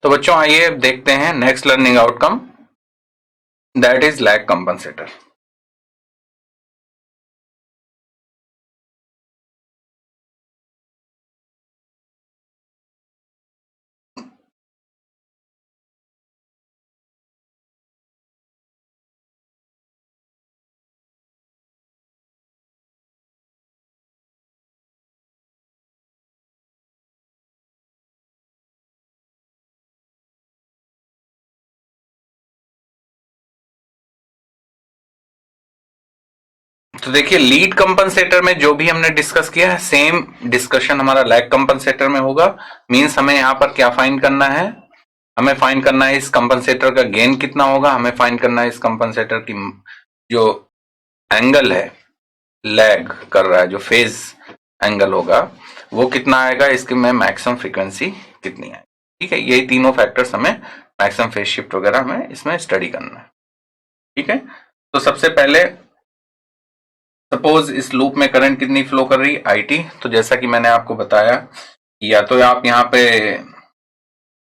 तो बच्चों आइए अब देखते हैं next learning outcome, that is lag compensator. तो देखिए लीड कंपनसेटर में जो भी हमने डिस्कस किया है सेम डिस्कशन हमारा लैग कंपनसेटर में होगा। मींस हमें यहां पर क्या फाइंड करना है, हमें फाइंड करना है इस कंपनसेटर का गेन कितना होगा, हमें फाइंड करना है इस कंपनसेटर की जो एंगल है लैग कर रहा है, जो फेज एंगल होगा वो कितना आएगा, इसकी में मैक्सिमम फ्रीक्वेंसी कितनी आएगी। ठीक है, यही तीनों फैक्टर्स हमें मैक्सिमम फेज शिफ्ट वगैरह हमें इसमें स्टडी करना है। ठीक है, तो सबसे पहले सपोज इस लूप में करंट कितनी फ्लो कर रही है, IT। तो जैसा कि मैंने आपको बताया, या तो आप यहाँ पे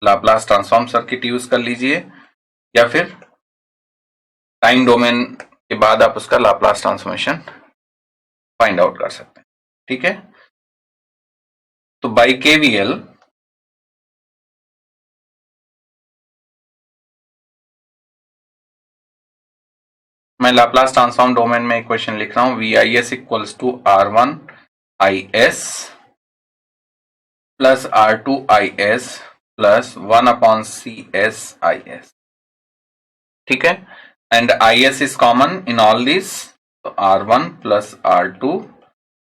लाप्लास ट्रांसफॉर्म सर्किट यूज कर लीजिए या फिर टाइम डोमेन के बाद आप उसका लाप्लास ट्रांसफॉर्मेशन फाइंड आउट कर सकते हैं। ठीक है, तो बाई KVL मैं लाप्लास ट्रांसफॉर्म डोमेन में इक्वेशन लिख रहा हूं, VIS equals to R1IS plus R2IS plus 1/CS/IS। ठीक है, and IS is common in all this, तो R1 plus R2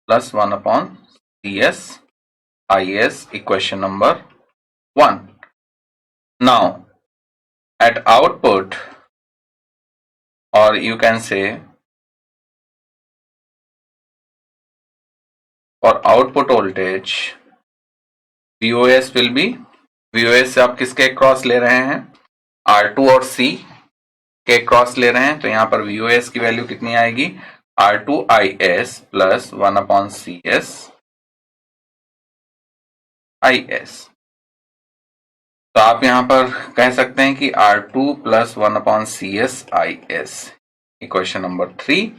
plus 1/CS/IS equation number 1। Now at output, or you can say for output voltage VOS will be, VOS आप किसके cross ले रहे हैं, R2 और C के cross ले रहे हैं, तो यहां पर VOS की वैल्यू कितनी आएगी, R2IS प्लस 1/CS/IS। तो आप यहां पर कह सकते हैं कि R2 plus 1/CS/IS equation number 3।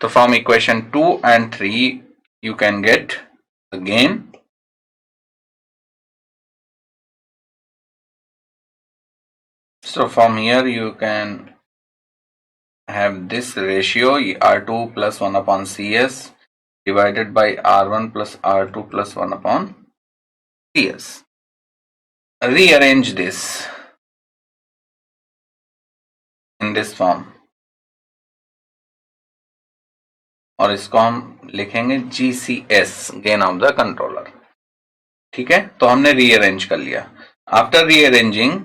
तो from equation 2 and 3 you can get the gain. So from here you can have this ratio R2 plus 1/CS divided by R1 plus R2 plus 1/CS. Rearrange this in this form और इसको हम लिखेंगे GCS, gain of the controller. ठीक है, तो हमने rearrange कर लिया। आफ्टर रीअरेंजिंग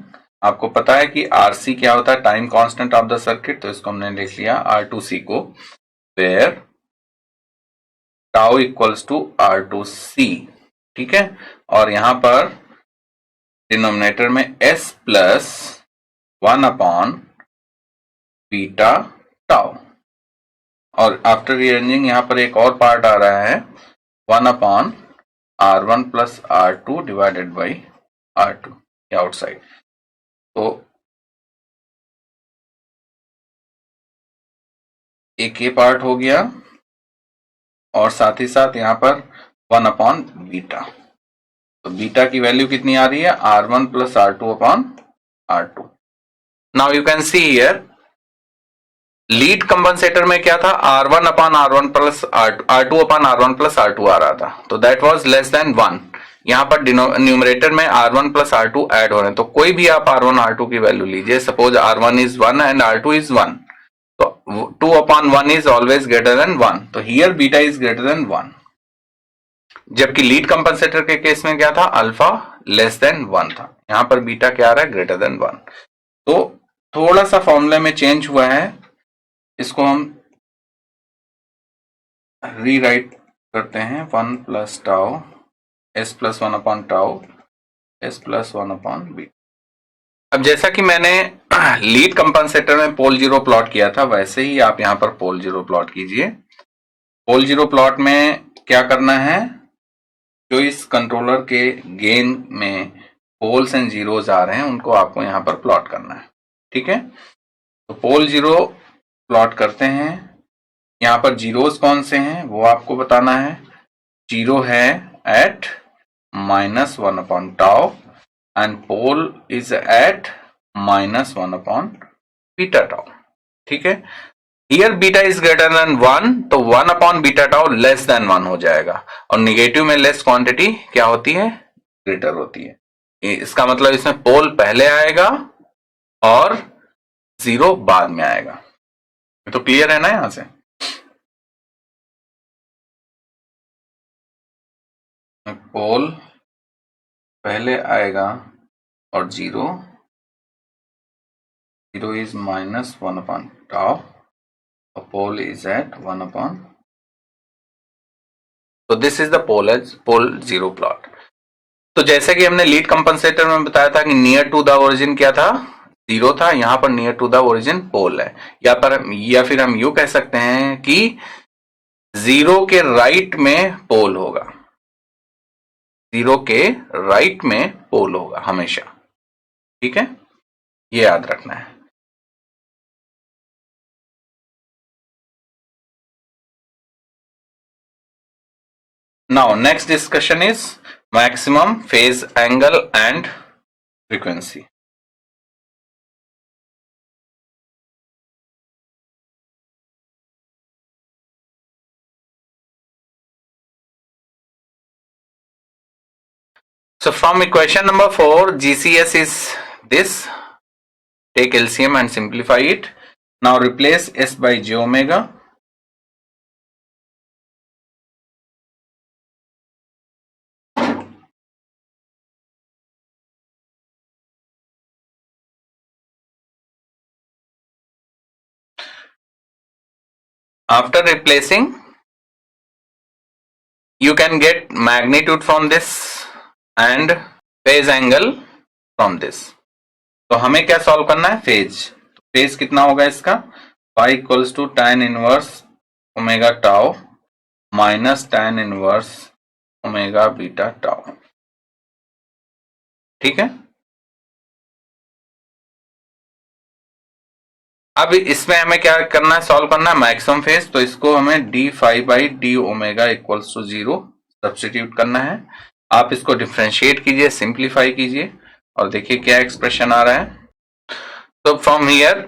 आपको पता है कि RC क्या होता है, time constant of the circuit, तो इसको हमने लिख लिया R2C को, where tau equals to R2C। ठीक है, और यहां पर डिनोमिनेटर में S प्लस 1/बीटा टाउ, और आफ्टर रीअरेंजिंग यहां पर एक और पार्ट आ रहा है 1/R1 plus R2 divided by R2 outside. तो एक ये पार्ट हो गया और साथ ही साथ यहां पर 1/बीटा। तो बीटा की वैल्यू कितनी आ रही है, R1 plus R2/R2। Now you can see here lead compensator में क्या था, R1/R1 plus R2/R1 plus R2 आ रहा था, तो दैट वाज लेस देन 1। यहां पर न्यूमरेटर में R1 प्लस R2 ऐड हो रहे हैं, तो कोई भी आप R1 R2 की वैल्यू लीजिए, suppose R1 is 1 and R2 is 1, तो 2/1 इज ऑलवेज ग्रेटर देन 1, तो here beta is greater than 1। जबकि लीड कंपनसेटर के केस में क्या था, अल्फा लेस देन 1 था, यहां पर बीटा क्या आ रहा है, ग्रेटर देन 1। तो थोड़ा सा फॉर्मूले में चेंज हुआ है, इसको हम रीराइट करते हैं, 1 प्लस टाउ S प्लस 1/टाउ S प्लस 1/बी। अब जैसा कि मैंने लीड कंपनसेटर में पोल जीरो प्लॉट किया था, वैसे ही आप यहां पर पोल जीरो प्लॉट कीजिए। पोल जीरो प्लॉट में क्या करना है, जो इस कंट्रोलर के गेन में पोल्स एंड जीरोज आ रहे हैं उनको आपको यहां पर प्लॉट करना है। ठीक है, तो पोल जीरो प्लॉट करते हैं। यहां पर जीरोज कौन से हैं वो आपको बताना है। जीरो है at -1/tau and pole is at -1/β tau। ठीक है, here beta is greater than 1 तो 1/β tau लेस देन 1 हो जाएगा, और निगेटिव में लेस क्वांटिटी क्या होती है, ग्रेटर होती है। इसका मतलब इसमें पोल पहले आएगा और जीरो बाद में आएगा। तो क्लियर है ना यहां से। पोल पहले आएगा और zero is -1/tau, pole is at 1/, तो this is the pole zero plot. तो जैसे कि हमने लीड कंपनसेटर में बताया था कि नियर टू द ओरिजिन क्या था, जीरो था, यहां पर नियर टू द ओरिजिन पोल है। या फिर हम यू कह सकते हैं कि जीरो के राइट में पोल होगा, जीरो के राइट में पोल होगा हमेशा। ठीक है, ये याद रखना है। Now next discussion is maximum phase angle and frequency. So from equation number 4, GCS is this. Take LCM and simplify it. Now replace S by j omega. After replacing, you can get magnitude from this and phase angle from this. तो हमें क्या solve करना है, phase. Phase कितना होगा इसका, phi equals to tan inverse omega tau minus tan inverse omega beta tau. ठीक है, अब इसमें हमें क्या करना है, सॉल्व करना है मैक्सिमम फेज। तो इसको हमें D phi by D omega equals to 0 substitute करना है। आप इसको डिफ्रेंशिएट कीजिए, सिंप्लीफाई कीजिए और देखिए क्या एक्सप्रेशन आ रहा है। तो from here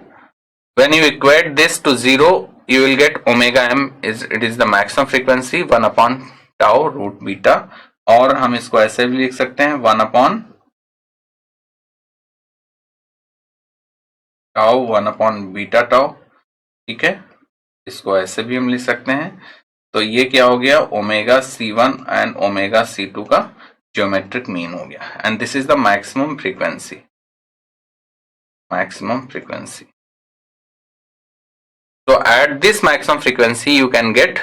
when you equate this to 0 you will get omega m is the maximum frequency 1/tau root beta, और हम इसको ऐसे भी लिख सकते हैं 1/beta tau। ठीक है, इसको ऐसे भी हम लिख सकते हैं। तो ये क्या हो गया, omega C1 and omega C2 का ज्योमेट्रिक मीन हो गया, and this is the maximum frequency. So at this maximum frequency you can get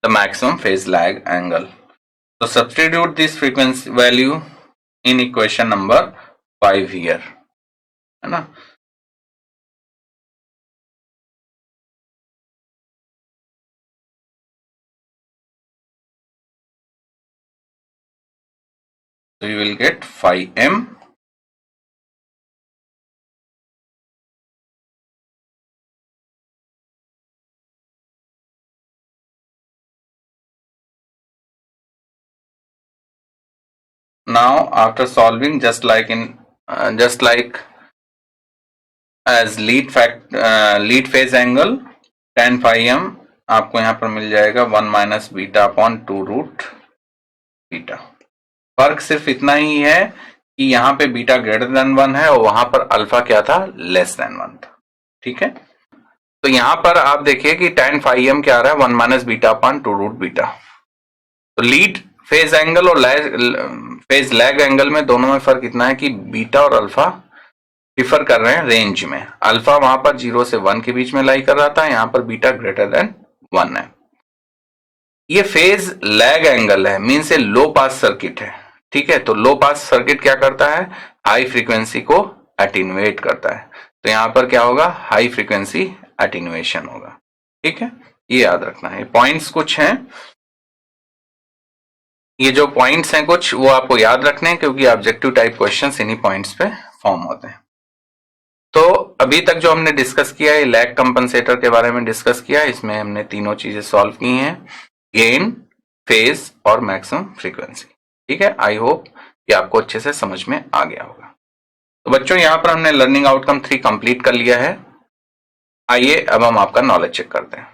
the maximum phase lag angle. So substitute this frequency value in equation number 5 here, है ना। So you will get phi m now after solving just like as lead phase angle tan phi m आपको यहां पर मिल जाएगा 1 minus beta upon 2 root beta. फर्क सिर्फ इतना ही है कि यहां पे बीटा ग्रेटर देन 1 है और वहां पर अल्फा क्या था, लेस देन 1 था। ठीक है, तो यहां पर आप देखिए कि tan phi m क्या आ रहा है, 1 minus beta upon 2 root beta. तो लीड फेज एंगल और फेज लैग एंगल में दोनों में फर्क इतना है कि बीटा और अल्फा डिफर कर रहे हैं रेंज में। अल्फा वहां पर 0 से 1 के बीच में लाई कर रहा था, यहां पर बीटा ग्रेटर देन 1 है। ये फेज लैग एंगल है, मीन से लो पास सर्किट है। ठीक है, तो लो पास सर्किट क्या करता है, हाई फ्रीक्वेंसी को एटीन्यूएट करता है। तो यहां पर क्या होगा, हाई फ्रीक्वेंसी एटीन्यूएशन होगा। ठीक है, ये याद रखना है। पॉइंट्स कुछ हैं, ये जो पॉइंट्स हैं कुछ वो आपको याद रखने हैं, क्योंकि ऑब्जेक्टिव टाइप क्वेश्चंस इन्हीं पॉइंट्स पे फॉर्म होते हैं। तो अभी तक जो हमने डिस्कस किया है, लैग कंपनसेटर के बारे में डिस्कस किया, इसमें हमने तीनों चीजें सॉल्व की हैं, गेन, फेज और मैक्सिमम फ्रीक्वेंसी। ठीक है, आई होप कि आपको अच्छे से समझ में आ गया होगा। तो बच्चों यहां पर हमने लर्निंग आउटकम 3 कंप्लीट कर लिया है। आइए अब हम आपका नॉलेज चेक करते हैं।